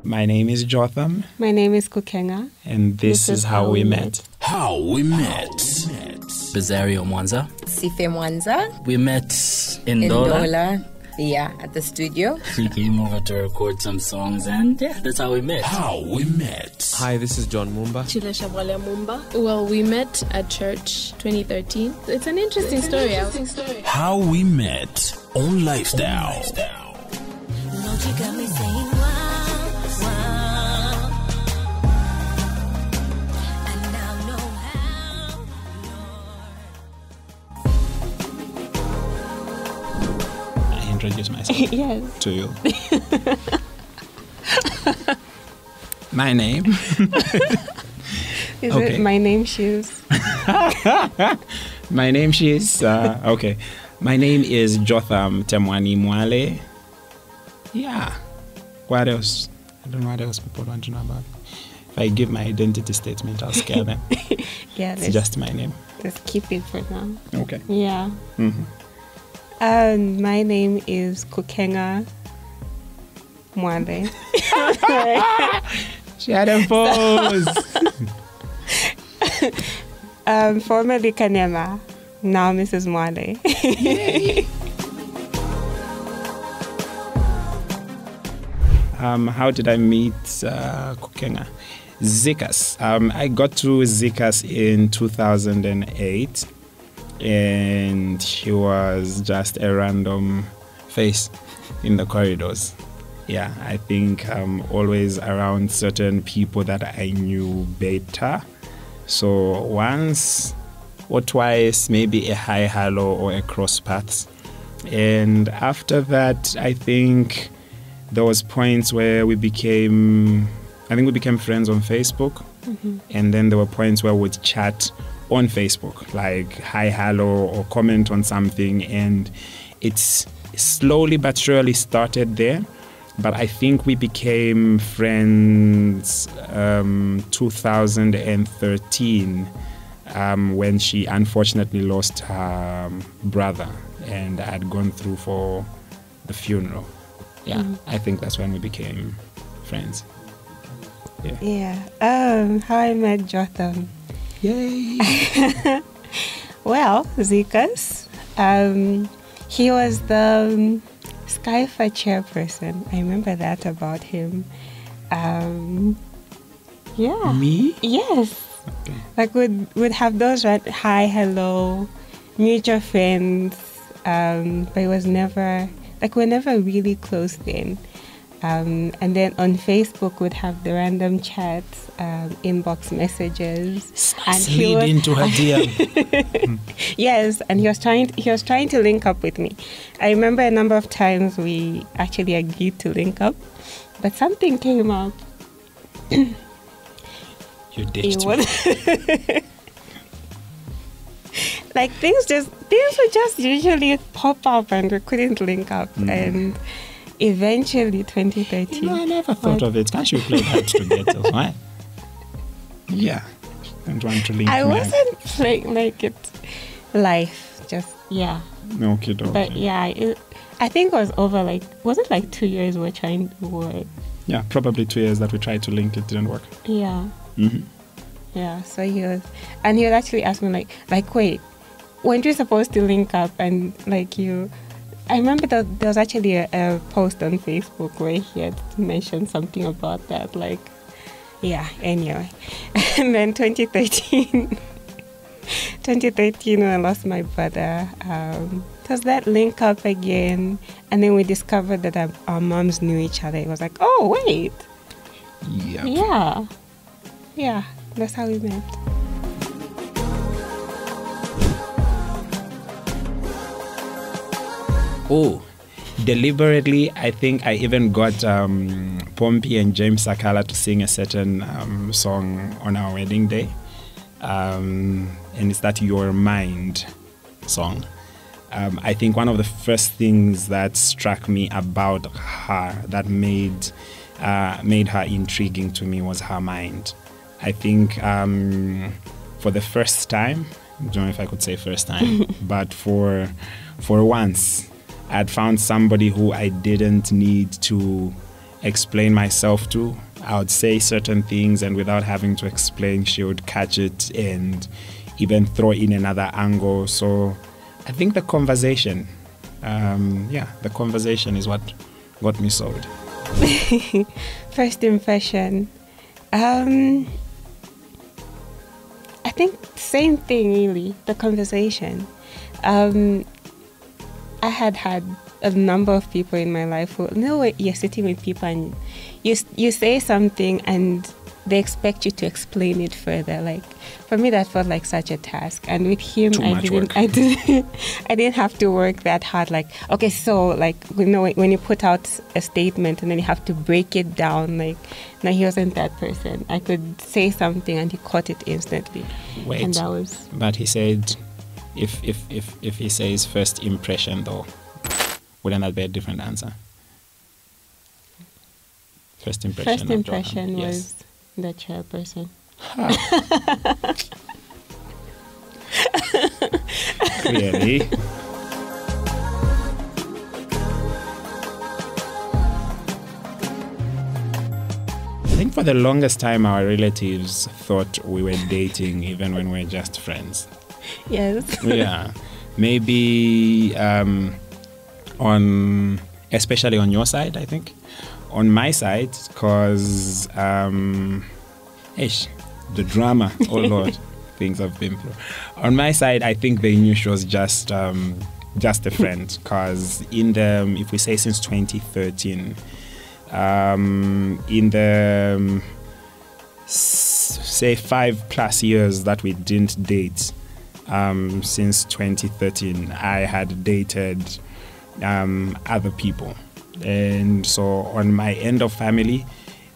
My name is Jotham. My name is Kukeña. And this is how we met. How we met. Bezario Mwanza. Sife Mwanza. We met in Dola. Yeah, at the studio. We came over to record some songs and that's how we met. How we met. Hi, this is John Mumba. Mwale Mumba. Well, we met at church 2013. It's an interesting story. How we met on Lifestyle. Introduce myself Yes. to you. My name Is Okay. it my name shoes? My name okay. My name is Jotham Mwale. Yeah. What else? I don't know what else people want to know about. If I give my identity statement, I'll scare them. Yeah, It's just my name. let's keep it for now. Okay. Yeah. Mm-hmm. My name is Kukeña Mwale. She had a pose. Formerly Kanema, now Mrs. Mwale. How did I meet Kukeña? Zikas. I got to Zikas in 2008, and she was just a random face in the corridors. Yeah, I think always around certain people that I knew better. So once or twice, maybe a hi, hello, or a cross paths. And after that, I think there was points where we became friends on Facebook. Mm-hmm. And then there were points where we'd chat on Facebook, like hi, hello, or comment on something. And it's slowly but surely started there. But I think we became friends 2013 when she unfortunately lost her brother, and I had gone through for the funeral. Yeah, I think that's when we became friends. Yeah. How I met Jotham. Yay! Well, Zikas. He was the Skyfa chairperson. I remember that about him. Yeah. Me? Yes. Okay. Like we'd have those hi, hello, mutual friends. But it was never we're never really close then. And then on Facebook we'd have the random chats, inbox messages. And slid into her DM. Yes, and he was trying to link up with me. I remember a number of times we actually agreed to link up, but something came up. You did too. Like things would just usually pop up and we couldn't link up. And eventually 2013. You know, I never thought of it. Can't you play hard to get us, right? Yeah. Don't want to link I me. wasn't playing like it life. Just yeah. Okay. But yeah, I think it was over was it 2 years we're trying to work? Yeah, probably 2 years that we tried to link, it didn't work. Yeah. Mm-hmm. Yeah, so he was actually asking me wait, weren't we supposed to link up? And I remember that there was actually a post on Facebook where he had mentioned something about that, yeah, anyway. And then 2013 when I lost my brother, does that link up again? And then we discovered that our moms knew each other. It was like, oh, wait. Yep. Yeah. Yeah, that's how we met. Oh, deliberately, I think I even got Pompey and James Sakala to sing a certain song on our wedding day. And it's that Your Mind song. I think one of the first things that struck me about her that made her intriguing to me was her mind. I think for the first time, I don't know if I could say first time, but for once, I had found somebody who I didn't need to explain myself to. I would say certain things, and without having to explain, she would catch it and even throw in another angle. So I think the conversation, the conversation is what got me sold. First impression. I think same thing, really, the conversation. I had a number of people in my life who, you're sitting with people and you say something and they expect you to explain it further. Like, for me, that felt like such a task. And with him, I didn't have to work that hard. Like, okay, so like, when you put out a statement and then you have to break it down, like, no, he wasn't that person. I could say something and he caught it instantly. Wait, and that was... but he said, if he says first impression though, wouldn't that be a different answer? First impression was the chairperson. Really? I think for the longest time our relatives thought we were dating even when we were just friends. Yes. Yeah. Maybe especially on your side, I think. On my side, because the drama, oh Lord, things I've been through. On my side, I think they knew she was just a friend, because if we say since 2013, in the say 5+ years that we didn't date, since 2013, I had dated other people. And so on my end of family,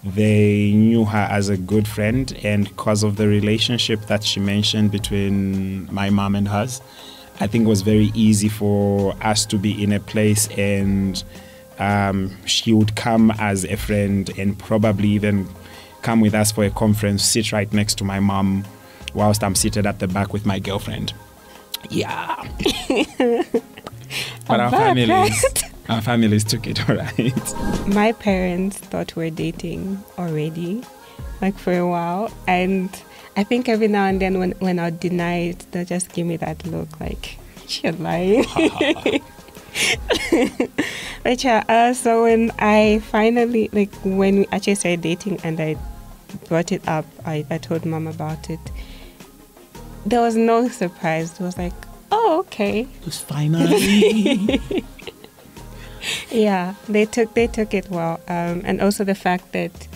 they knew her as a good friend, and because of the relationship that she mentioned between my mom and hers, I think it was very easy for us to be in a place, and she would come as a friend and probably even come with us for a conference, sit right next to my mom whilst I'm seated at the back with my girlfriend. Yeah. But our families took it all right. My parents thought we were dating already, like for a while. And I think every now and then when I would deny it, they'll just give me that look like, you're lying. But so when I finally, like when we actually started dating and I brought it up, I told Mom about it, there was no surprise. It was like, oh, okay. It was finally. Yeah, they took it well, and also the fact that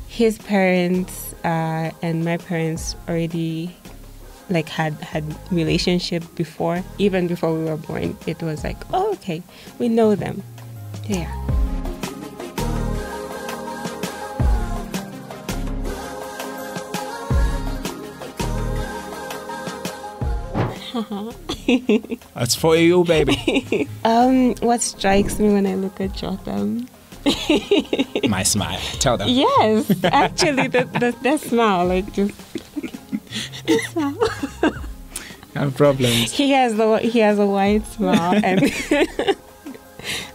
his parents and my parents already like had relationship before, even before we were born. It was like, oh, okay, we know them. Yeah. That's for you, baby. What strikes me when I look at Jotham? My smile. Tell them. Yes, actually, the smile, like just the smile. No problems. He has a wide smile, and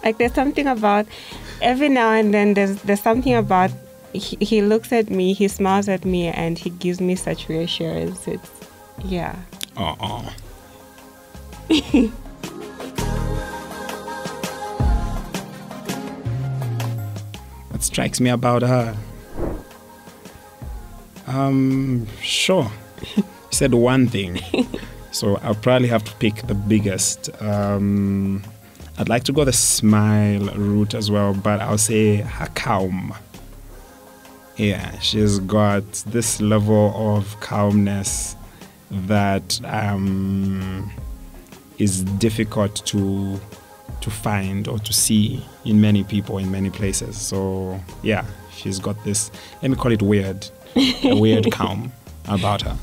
like there's something about every now and then there's something about he looks at me, he smiles at me, and he gives me such reassurance. It's yeah. What strikes me about her? Sure. You said one thing, so I'll probably have to pick the biggest. I'd like to go the smile route as well, but I'll say her calm. Yeah, she's got this level of calmness that is difficult to find or to see in many people in many places. So yeah, she's got this, let me call it weird, a weird calm about her.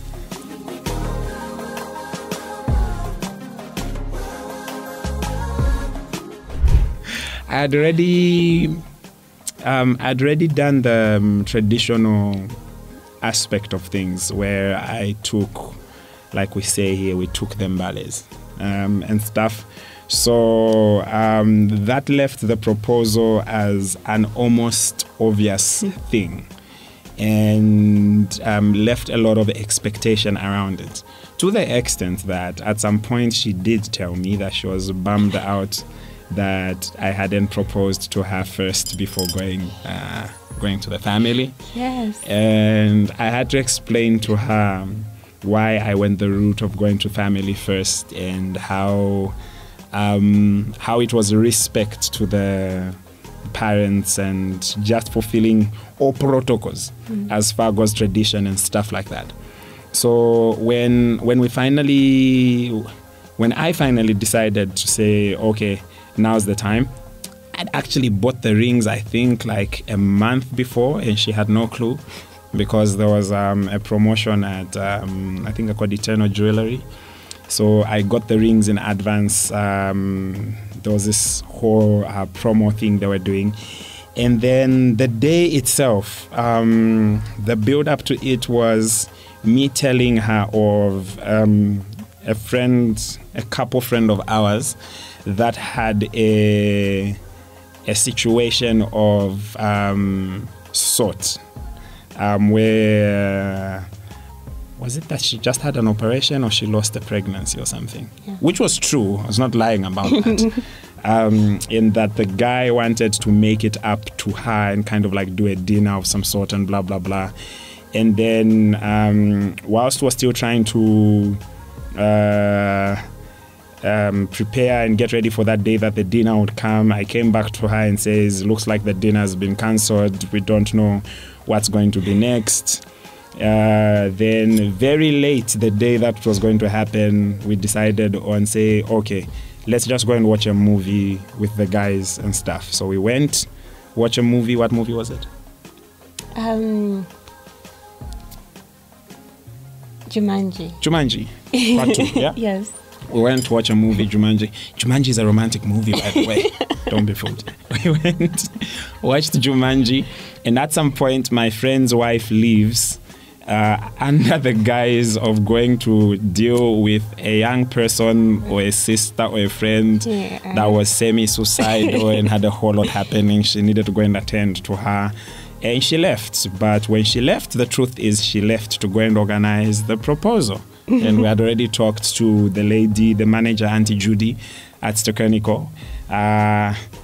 I'd already done the traditional aspect of things where I took, like we say here, we took the Mwales and stuff. So that left the proposal as an almost obvious thing, and left a lot of expectation around it, to the extent that at some point she did tell me that she was bummed out that I hadn't proposed to her first before going to the family. Yes. And I had to explain to her why I went the route of going to family first, and how it was respect to the parents and just fulfilling all protocols as far goes tradition and stuff like that. So when I finally decided to say, okay, now's the time, I'd actually bought the rings, I think, like a month before, and she had no clue, because there was a promotion at, I think I called Eternal Jewelry. So I got the rings in advance. There was this whole promo thing they were doing. And then the day itself, the build up to it was me telling her of a couple friend of ours that had a situation of sort, where was it that she just had an operation or she lost a pregnancy or something? Yeah. Which was true. I was not lying about that. In that the guy wanted to make it up to her and kind of like do a dinner of some sort and blah, blah, blah. And then whilst we're still trying to prepare and get ready for that day that the dinner would come, I came back to her and says, looks like the dinner has been cancelled. We don't know what's going to be next. Then very late the day that was going to happen, we decided on say, okay, let's just go and watch a movie with the guys and stuff. So we went, watch a movie. What movie was it? Jumanji. Part 2, yeah? Yes. We went to watch a movie, Jumanji. Jumanji is a romantic movie, by the way. Don't be fooled. We went, watched Jumanji, and at some point, my friend's wife leaves under the guise of going to deal with a young person or a sister or a friend that was semi-suicidal and had a whole lot happening. She needed to go and attend to her. And she left. But when she left, the truth is she left to go and organize the proposal. And we had already talked to the lady, the manager, Auntie Judy at Kukeña,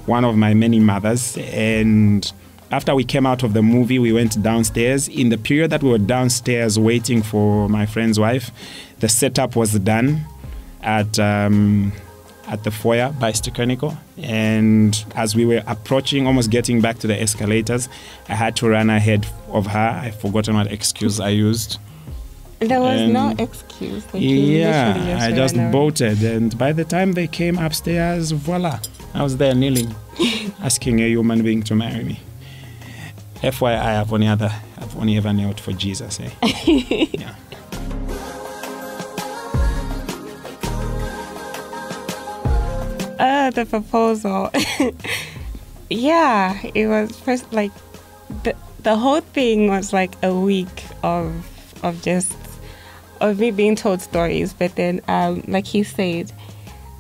one of my many mothers. And after we came out of the movie, we went downstairs. In the period that we were downstairs waiting for my friend's wife, the setup was done at the foyer by Kukeña. And as we were approaching, almost getting back to the escalators, I had to run ahead of her. I've forgotten what excuse I used. There was no excuse. Like I just bolted. And by the time they came upstairs, voila, I was there kneeling, asking a human being to marry me. FYI, I've only ever knelt for Jesus. Yeah. The proposal. Yeah, it was first like the whole thing was like a week of me being told stories, but then like he said,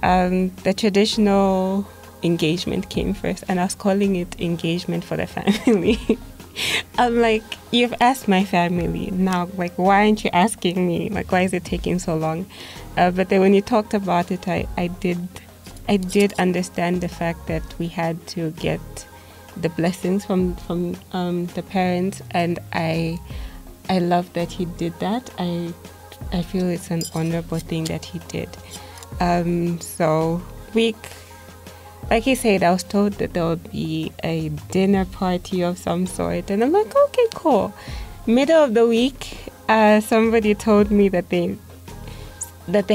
the traditional engagement came first, and I was calling it engagement for the family. I'm like, you've asked my family now, like, why aren't you asking me? Like, why is it taking so long? But then when you talked about it, I did understand the fact that we had to get the blessings from the parents, and I love that he did that. I feel it's an honorable thing that he did. So like he said, I was told that there would be a dinner party of some sort, and I'm like, okay, cool. Middle of the week, somebody told me that they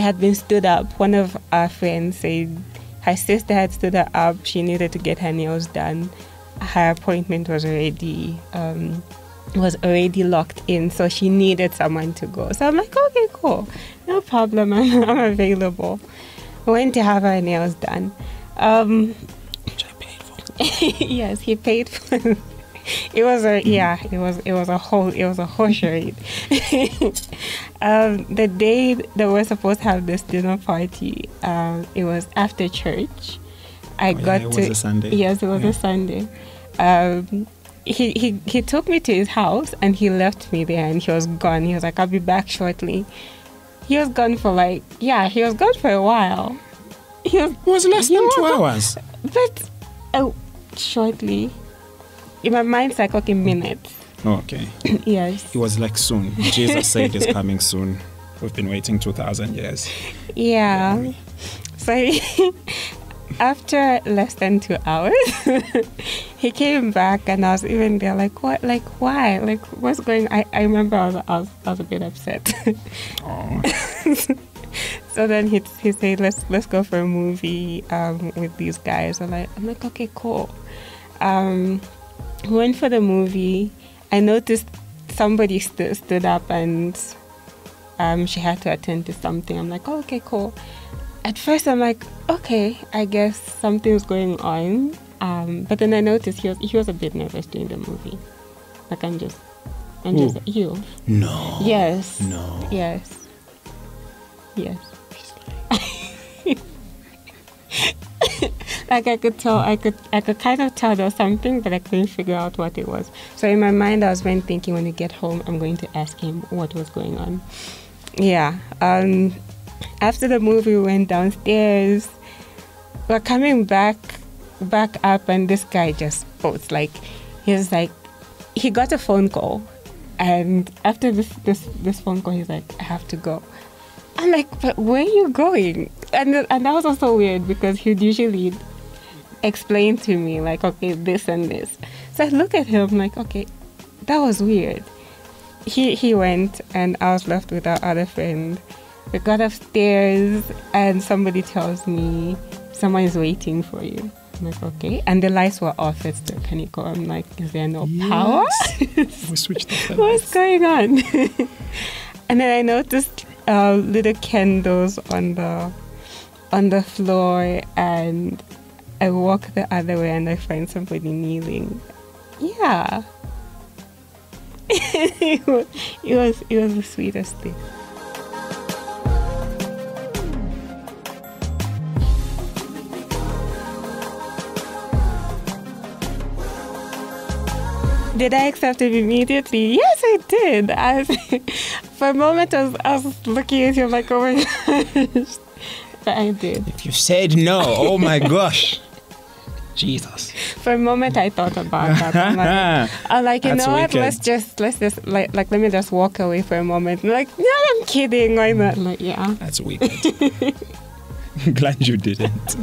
had been stood up. One of our friends said her sister had stood her up. She needed to get her nails done. Her appointment was already locked in, so she needed someone to go. So I'm like, okay, cool, no problem. I'm available. I went to have her nails done. Which I paid for. Yes, he paid for. It was a whole charade. The day that we were supposed to have this dinner party, it was after church. It was a Sunday. Yes, it was a Sunday. He took me to his house and he left me there and he was gone. He was like, I'll be back shortly. He was gone for a while. It was less than 2 hours. But shortly. In my mind, it's like, okay, minutes. Oh, okay. Yes. It was like soon. Jesus said it's coming soon. We've been waiting 2,000 years. Yeah. So after less than 2 hours, he came back and I was even there like, what? Like, why? Like, what's going on? I remember I was a bit upset. Oh. So then he said, let's go for a movie with these guys. I'm like, okay, cool. We went for the movie. I noticed somebody stood up and she had to attend to something. I'm like, oh, okay, cool. At first, I'm like, okay, I guess something's going on. But then I noticed he was a bit nervous during the movie. Like, I'm just you. No. Yes. No. Yes. Yes. Like I could kind of tell there was something, but I couldn't figure out what it was. So in my mind, I was thinking, when we get home, I'm going to ask him what was going on. Yeah. After the movie, we went downstairs. We're coming back up, and this guy just spoke. Like, he got a phone call, and after this phone call, he's like, I have to go. I'm like, but where are you going? And that was also weird because he'd usually explain to me, like, okay, this and this. So I look at him like, okay, that was weird. He went and I was left with our other friend. We got upstairs and somebody tells me, someone is waiting for you. I'm like, okay. And the lights were off. It's the Kaniko. I'm like, is there no power? We switched off the What's going on? And then I noticed little candles on the floor, and I walk the other way and I find somebody kneeling. Yeah. It was the sweetest thing. Did I accept it immediately? Yes, I did. For a moment, I was looking at him like, oh my gosh. But I did. If you said no, oh my gosh. Jesus. For a moment, I thought about that. I'm like, you know what? Let's just let me just walk away for a moment. I'm like, no, I'm kidding. Why not? Like, yeah. That's wicked. Glad you didn't.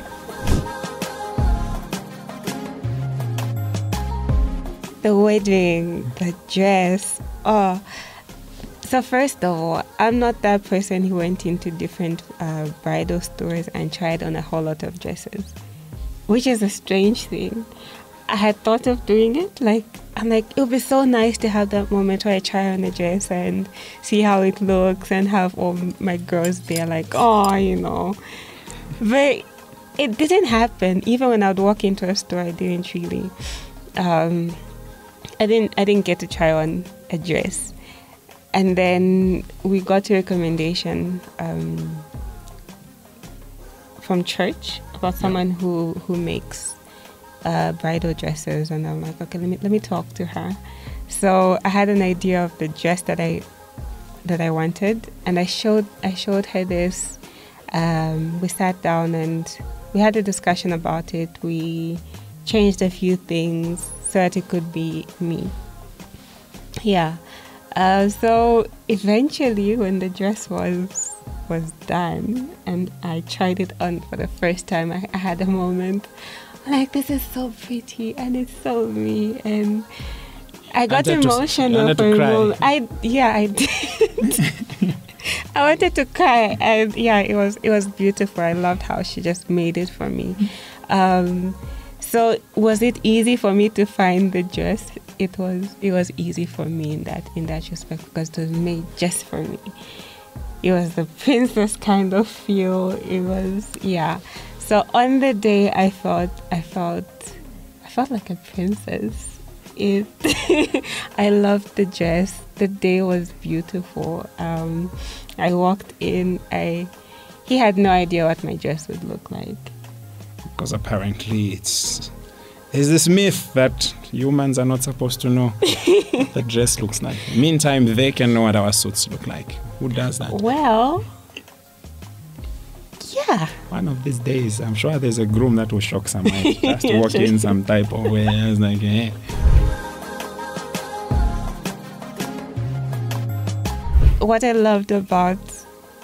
The wedding, the dress. Oh. So first of all, I'm not that person who went into different bridal stores and tried on a whole lot of dresses, which is a strange thing. I had thought of doing it. I'm like, it would be so nice to have that moment where I try on a dress and see how it looks and have all my girls there like, oh, you know. But it didn't happen. Even when I would walk into a store, I didn't really. I didn't get to try on a dress. And then we got a recommendation from church about someone who makes bridal dresses, and I'm like, okay, let me talk to her. So I had an idea of the dress that I wanted, and I showed her this. We sat down and we had a discussion about it. We changed a few things so that it could be me. Yeah. So eventually, when the dress was done and I tried it on for the first time, I had a moment. I'm like, this is so pretty and it's so me, and I got emotional for a moment. I did. I wanted to cry, and yeah, it was beautiful. I loved how she just made it for me. So was it easy for me to find the dress? It was easy for me in that respect, because it was made just for me. It was the princess kind of feel. It was, yeah. So on the day, I felt like a princess. it. I loved the dress. The day was beautiful. I walked in. He had no idea what my dress would look like. Because apparently there's this myth that humans are not supposed to know what the dress looks like. Meantime, they can know what our suits look like. Who does that? Well, yeah. One of these days, I'm sure there's a groom that will shock somebody. Just walk in some type of way. I was like, hey. What I loved about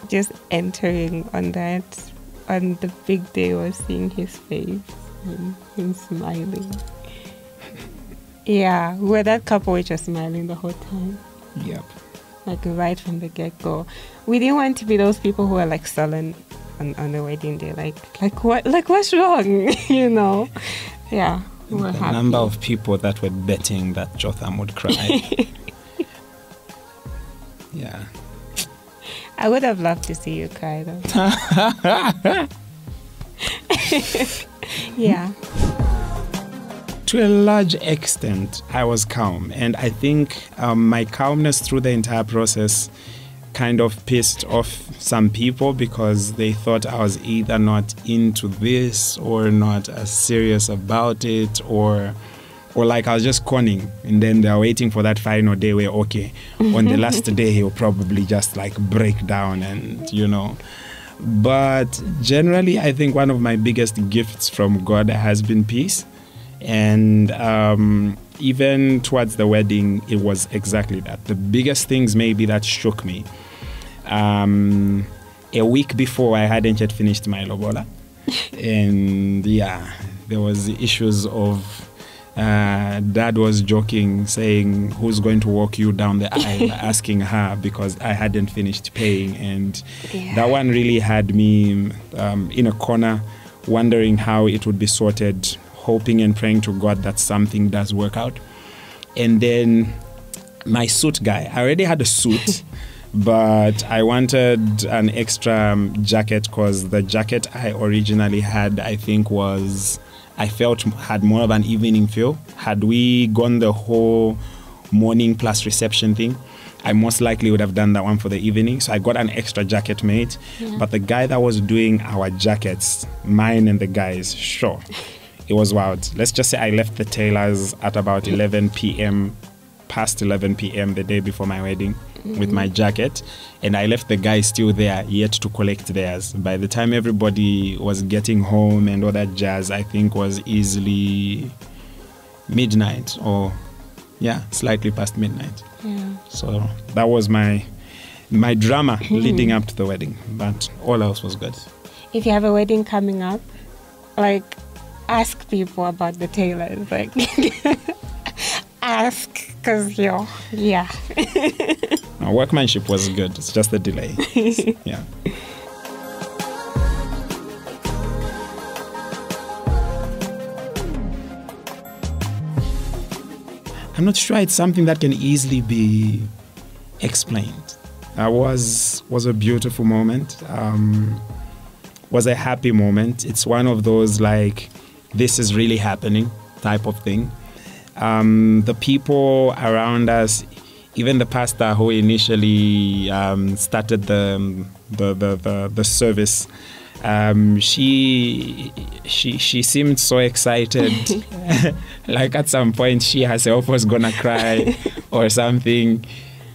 just entering on the big day was seeing his face and him smiling. Yeah, we were that couple which was smiling the whole time. Yep. Like right from the get-go. We didn't want to be those people who are like sullen on the wedding day. Like what? Like what's wrong? You know? Yeah, we were the happy. Number of people that were betting that Jotham would cry. Yeah. I would have loved to see you cry though. Yeah. To a large extent, I was calm. And I think my calmness through the entire process kind of pissed off some people because they thought I was either not into this or not as serious about it or like I was just conning, and then they're waiting for that final day where, okay, on the last day he'll probably just like break down and, you know. But generally, I think one of my biggest gifts from God has been peace. And even towards the wedding, it was exactly that. The biggest things maybe that shook me. A week before, I hadn't yet finished my lobola. And yeah, there was issues of Dad was joking, saying, who's going to walk you down the aisle, asking her because I hadn't finished paying. And that one really had me in a corner, wondering how it would be sorted, hoping and praying to God that something does work out. And then my suit guy, I already had a suit, but I wanted an extra jacket because the jacket I originally had, I think I felt had more of an evening feel. Had we gone the whole morning plus reception thing, I most likely would have done that one for the evening. So I got an extra jacket made. Yeah. But the guy that was doing our jackets, mine and the guys, sure, it was wild. Let's just say I left the tailors at about 11 p.m., past 11 p.m. the day before my wedding with my jacket. And I left the guys still there yet to collect theirs. By the time everybody was getting home and all that jazz, I think was easily midnight or, slightly past midnight. Yeah. So that was my drama leading up to the wedding. But all else was good. If you have a wedding coming up, like, ask people about the tailors. Like, ask, because yeah. No, workmanship was good. It's just the delay. Yeah. I'm not sure it's something that can easily be explained. Was a beautiful moment. Was a happy moment. It's one of those like, this is really happening type of thing. The people around us, even the pastor who initially started the service, she seemed so excited. Like at some point she herself was gonna cry or something.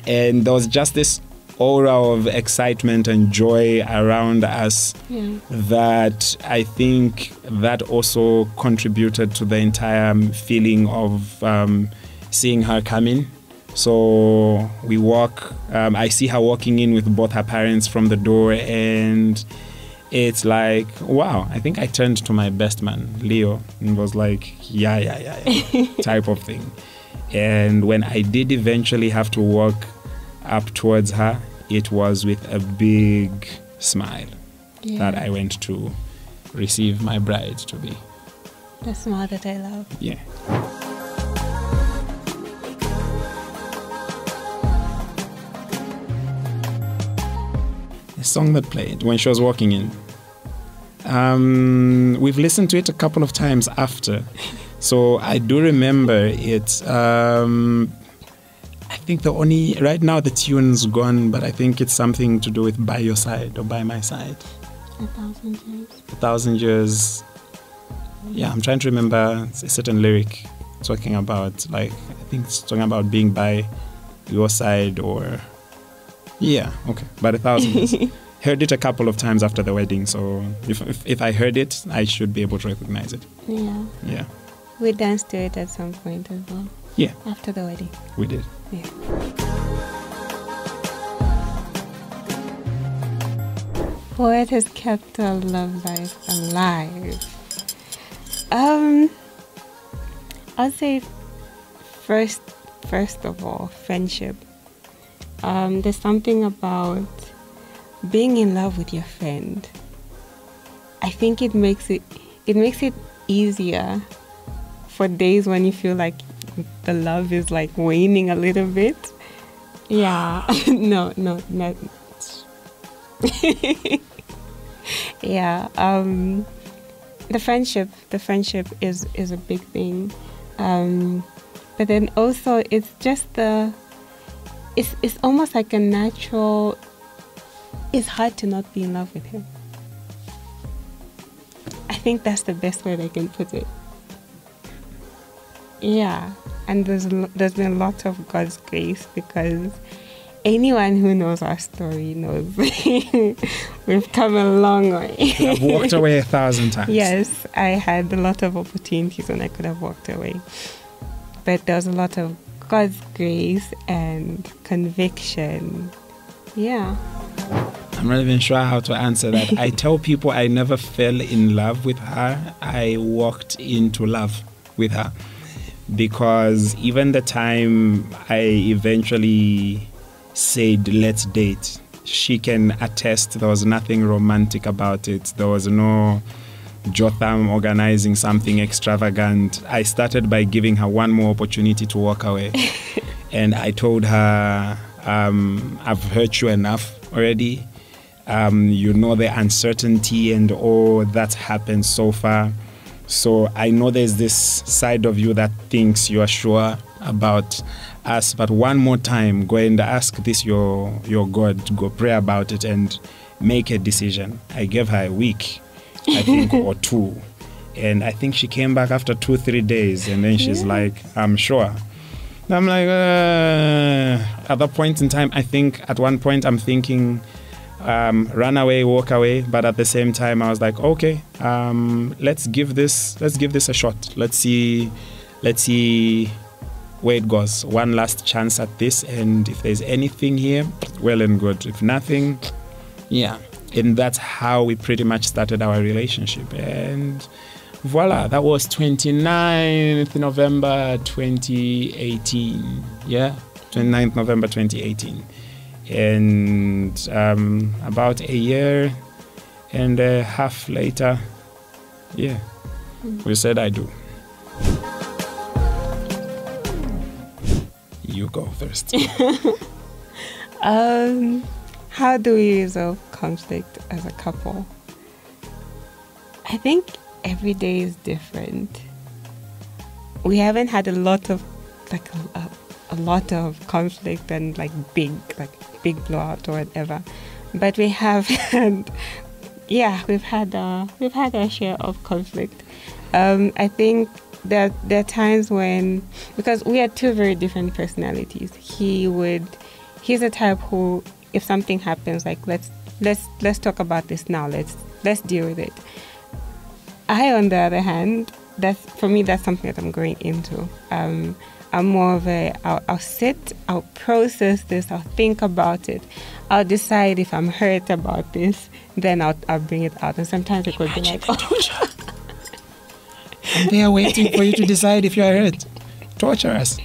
And there was just this aura of excitement and joy around us that I think that also contributed to the entire feeling of seeing her come in. So we walk, I see her walking in with both her parents from the door, and it's like, wow, I think I turned to my best man, Leo, and was like, yeah, type of thing. And when I did eventually have to walk up towards her, it was with a big smile that I went to receive my bride to be. The smile that I love. Yeah. The song that played when she was walking in. We've listened to it a couple of times after. So I do remember it. I think right now the tune's gone, but I think it's something to do with By Your Side or By My Side. 1,000 years. 1,000 years. Yeah, I'm trying to remember a certain lyric talking about, I think it's talking about being by your side or... Yeah, okay, about 1,000 years. Heard it a couple of times after the wedding, so if I heard it, I should be able to recognize it. Yeah. Yeah. We danced to it at some point as well. Yeah. After the wedding. We did. Yeah. What has kept our love life alive? I'd say first of all, friendship. There's something about being in love with your friend. I think it makes it easier for days when you feel like the love is like waning a little bit. Yeah. no, not. Yeah. The friendship is a big thing. But then also it's just it's almost like a natural. It's hard to not be in love with him. I think that's the best way I can put it. Yeah, and there's been a lot of God's grace, because anyone who knows our story knows we've come a long way. I've walked away 1,000 times. Yes, I had a lot of opportunities when I could have walked away. But there was a lot of God's grace and conviction. Yeah. I'm not even sure how to answer that. I tell people I never fell in love with her. I walked into love with her. Because even the time I eventually said, let's date, she can attest there was nothing romantic about it. There was no Jotham organizing something extravagant. I started by giving her one more opportunity to walk away. And I told her, I've hurt you enough already. You know the uncertainty and all that's happened so far. So I know there's this side of you that thinks you are sure about us, but one more time, go and ask this your God, go pray about it and make a decision. I gave her a week, I think, or two. And I think she came back after 2-3 days, and then she's like, I'm sure. And I'm like, at that point in time, I think at one point I'm thinking, run away, walk away, but at the same time I was like, okay, let's give this a shot. Let's see where it goes. One last chance at this, and if there's anything here, well and good. If nothing, yeah. And that's how we pretty much started our relationship. And voila, that was 29th November 2018. Yeah, 29th November 2018. And about a year and a half later, yeah, we said I do. You go first. How do we resolve conflict as a couple? I think every day is different. We haven't had a lot of conflict and big blowout or whatever, but we have had, we've had our share of conflict. I think there are times when, because we are two very different personalities, he's the type who, if something happens, let's talk about this now, let's deal with it. I, on the other hand, that's something that I'm going into. I'm more of I'll sit, I'll process this, I'll think about it, I'll decide if I'm hurt about this, then I'll bring it out. And sometimes it could be like, torture. I'm there waiting for you to decide if you're hurt. Torture us.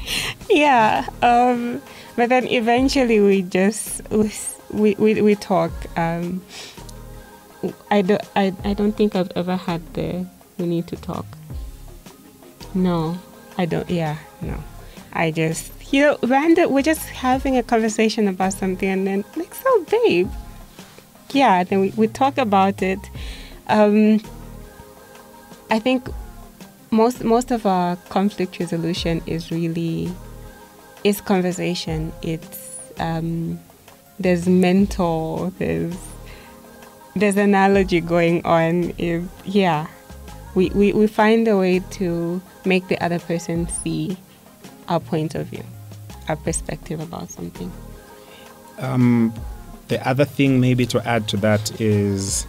Yeah. But then eventually we talk. I don't think I've ever had we need to talk. No, I don't. Yeah, no. I just, random. We're just having a conversation about something, and then so babe. Yeah, then we talk about it. I think most of our conflict resolution is conversation. It's there's mental, there's analogy going on. We find a way to make the other person see our point of view, our perspective about something. The other thing maybe to add to that is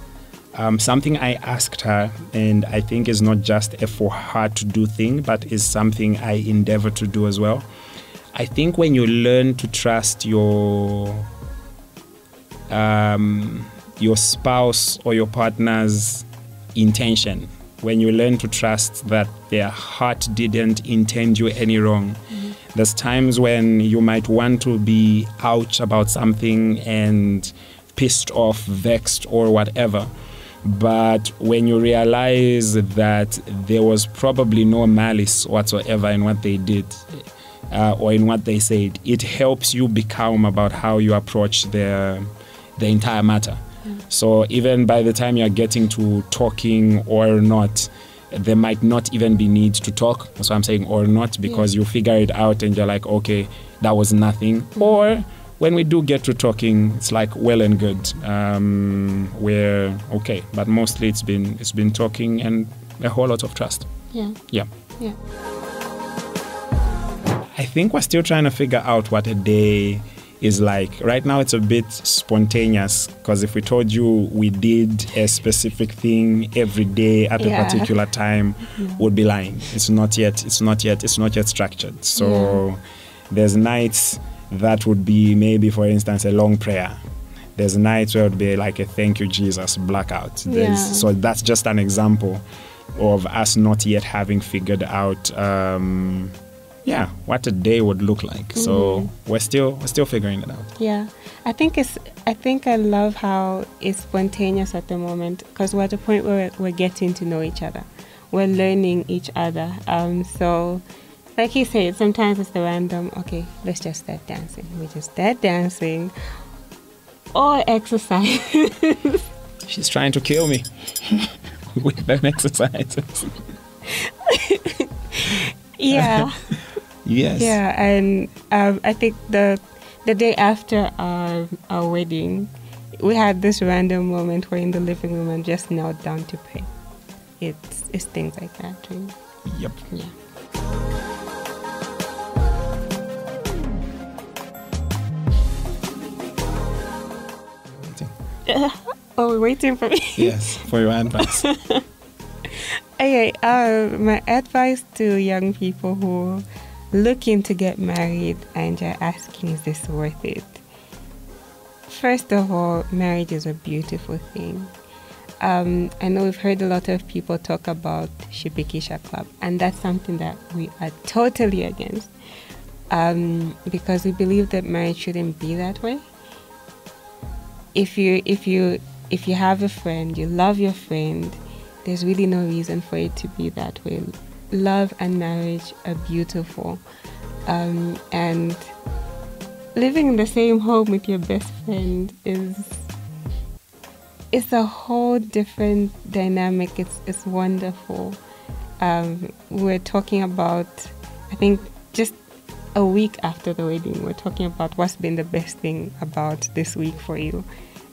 something I asked her, and I think is not just a for her to do thing, but is something I endeavor to do as well. I think when you learn to trust your spouse or your partner's intention, when you learn to trust that their heart didn't intend you any wrong, there's times when you might want to be ouch about something and pissed off, vexed, or whatever. But when you realize that there was probably no malice whatsoever in what they did or in what they said, it helps you be calm about how you approach the entire matter. So even by the time you're getting to talking or not, there might not even be need to talk. That's why I'm saying or not, because you figure it out and you're like, okay, that was nothing. Or when we do get to talking, it's like well and good. We're okay, but mostly it's been talking and a whole lot of trust. Yeah. I think we're still trying to figure out what a day is like. Right now it's a bit spontaneous, because if we told you we did a specific thing every day at a particular time, would be lying. It's not yet structured. So there's nights that would be maybe, for instance, a long prayer. There's nights where it would be like a thank you Jesus blackout. So that's just an example of us not yet having figured out what a day would look like. So we're still figuring it out. I think I love how it's spontaneous at the moment, because we're at a point where we're getting to know each other, we're learning each other. So like he said, sometimes it's the random, okay, let's just start dancing. We just start dancing or exercise. She's trying to kill me with them exercises. Yes. Yeah, and I think the day after our wedding, we had this random moment where in the living room and just knelt down to pray. It's things like that, right? Yep. Yeah. We're waiting for me. Yes, for your advice. Okay, my advice to young people who looking to get married and you're asking, is this worth it? First of all, marriage is a beautiful thing. I know we've heard a lot of people talk about Shipikisha Club, and that's something that we are totally against, because we believe that marriage shouldn't be that way. If you have a friend, you love your friend, there's really no reason for it to be that way. Love and marriage are beautiful, and living in the same home with your best friend it's a whole different dynamic. It's wonderful. We're talking about, I think just a week after the wedding, we're talking about what's been the best thing about this week for you.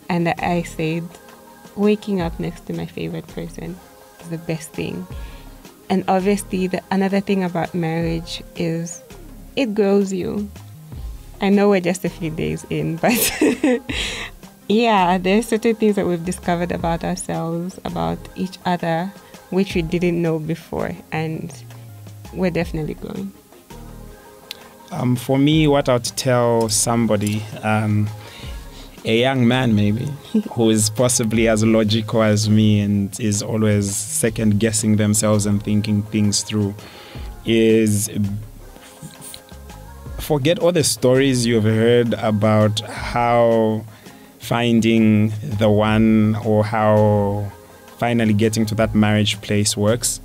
And I said, waking up next to my favorite person is the best thing. And obviously, another thing about marriage is it grows you. I know we're just a few days in, but there's certain things that we've discovered about ourselves, about each other, which we didn't know before, and we're definitely growing. For me, what I would tell somebody, a young man maybe, who is possibly as logical as me and is always second guessing themselves and thinking things through, is forget all the stories you've heard about how finding the one or how finally getting to that marriage place works,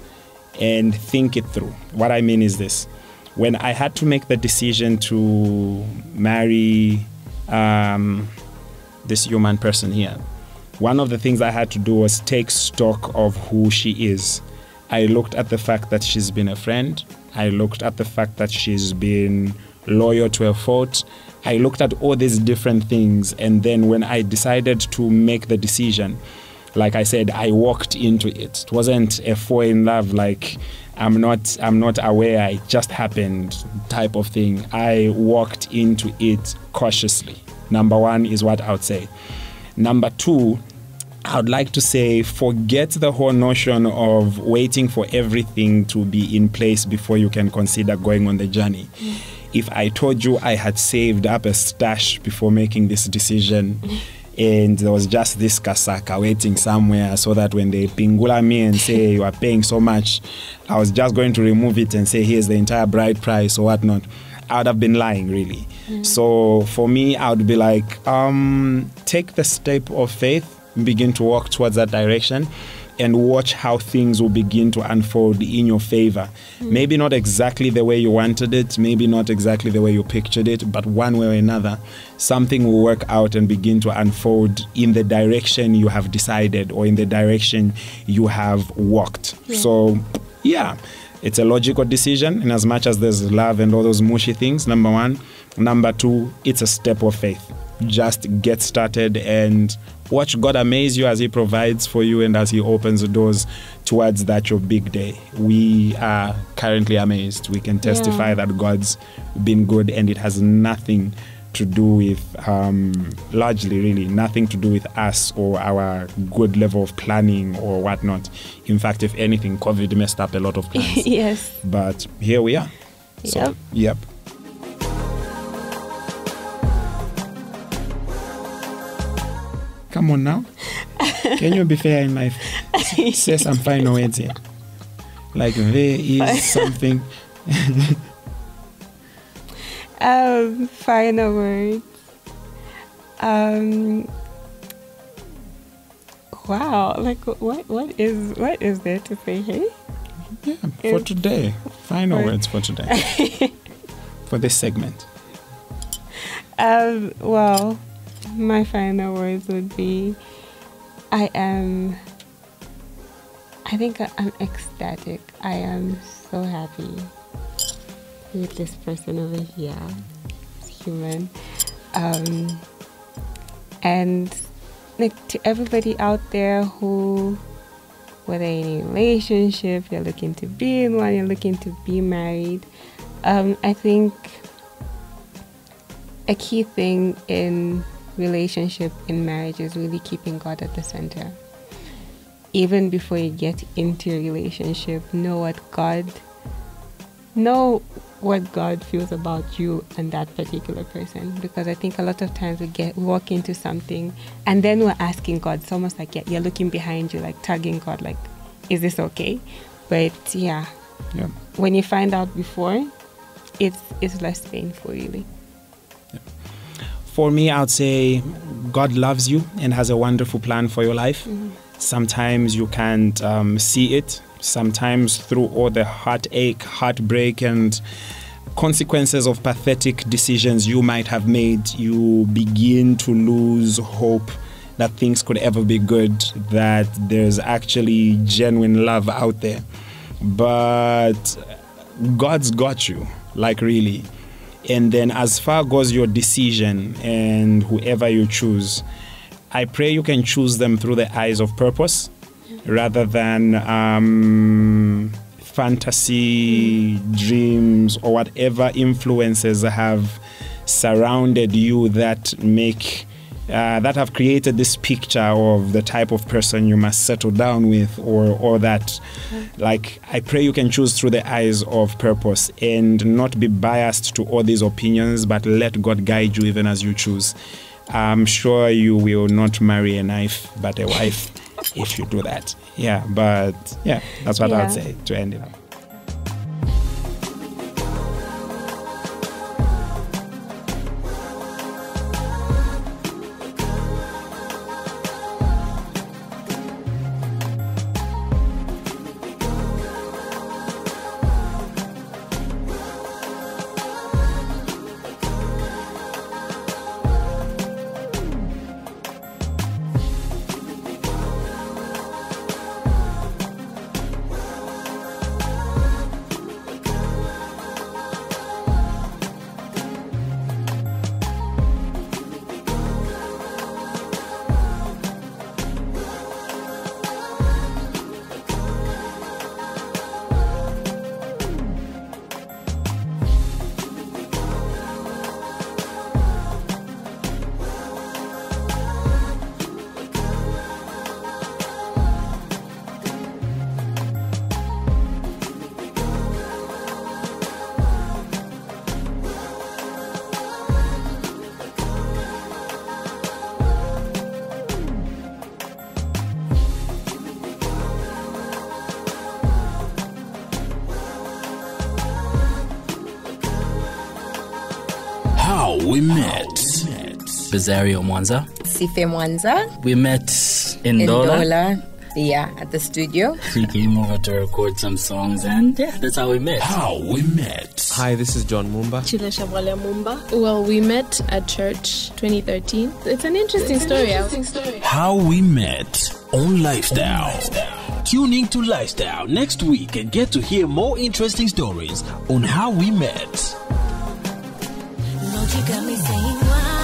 and think it through. What I mean is this. When I had to make the decision to marry this human person here, one of the things I had to do was take stock of who she is. I looked at the fact that she's been a friend. I looked at the fact that she's been loyal to her fault. I looked at all these different things, and then when I decided to make the decision, like I said, I walked into it. It wasn't a fall in love, like I'm not aware, it just happened type of thing. I walked into it cautiously. Number one is what I would say. Number two, I would like to say, forget the whole notion of waiting for everything to be in place before you can consider going on the journey. If I told you I had saved up a stash before making this decision, and there was just this kasaka waiting somewhere so that when they pingula me and say you are paying so much, I was just going to remove it and say here's the entire bride price or whatnot, I would have been lying, really. So for me, I would be like, take the step of faith, begin to walk towards that direction, and watch how things will begin to unfold in your favor. Maybe not exactly the way you wanted it, maybe not exactly the way you pictured it, but one way or another, something will work out and begin to unfold in the direction you have decided or in the direction you have walked. So, yeah, it's a logical decision in as much as there's love and all those mushy things, number one. Number two, it's a step of faith. Just get started and watch God amaze you as He provides for you and as He opens the doors towards that your big day. We are currently amazed. We can testify that God's been good, and it has nothing to do with, largely really, nothing to do with us or our good level of planning or whatnot. In fact, if anything, COVID messed up a lot of plans. Yes. But here we are. So, yep. Come on now. Can you be fair in life? Say some final words here. Like there is something. Final words. Wow. Like what is there to say? Hey. Yeah. For today. Final words for today. For this segment. Well. My final words would be, I think I'm ecstatic. I am so happy with this person over here, this human. And like to everybody out there who, whether in a relationship, you're looking to be in one, you're looking to be married, I think a key thing in relationship, in marriage, is really keeping God at the center. Even before you get into a relationship, know what God feels about you and that particular person. Because I think a lot of times we walk into something and then we're asking God. It's almost like you're looking behind you, like tagging God, like, is this okay? But yeah. When you find out before, it's less painful, really. For me, I would say God loves you and has a wonderful plan for your life. Sometimes you can't see it. Sometimes through all the heartache, heartbreak, and consequences of pathetic decisions you might have made, you begin to lose hope that things could ever be good, that there's actually genuine love out there. But God's got you, like really. And then as far goes your decision and whoever you choose, I pray you can choose them through the eyes of purpose rather than fantasy, dreams, or whatever influences have surrounded you that that have created this picture of the type of person you must settle down with or that. Like, I pray you can choose through the eyes of purpose and not be biased to all these opinions, but let God guide you even as you choose. I'm sure you will not marry a knife, but a wife if you do that. Yeah, but yeah, that's what I would say to end it up. we met. Bezario Mwanza. Sife Mwanza. We met in Dola. Yeah, at the studio. We came over to record some songs, and yeah, that's how we met. How we met. Hi, this is John Mumba. Chilesha Mwale Mumba. Well, we met at church 2013. It's an interesting story. How we met on Lifestyle. Tune in to Lifestyle next week and get to hear more interesting stories on how we met. Lord, you got me saying why.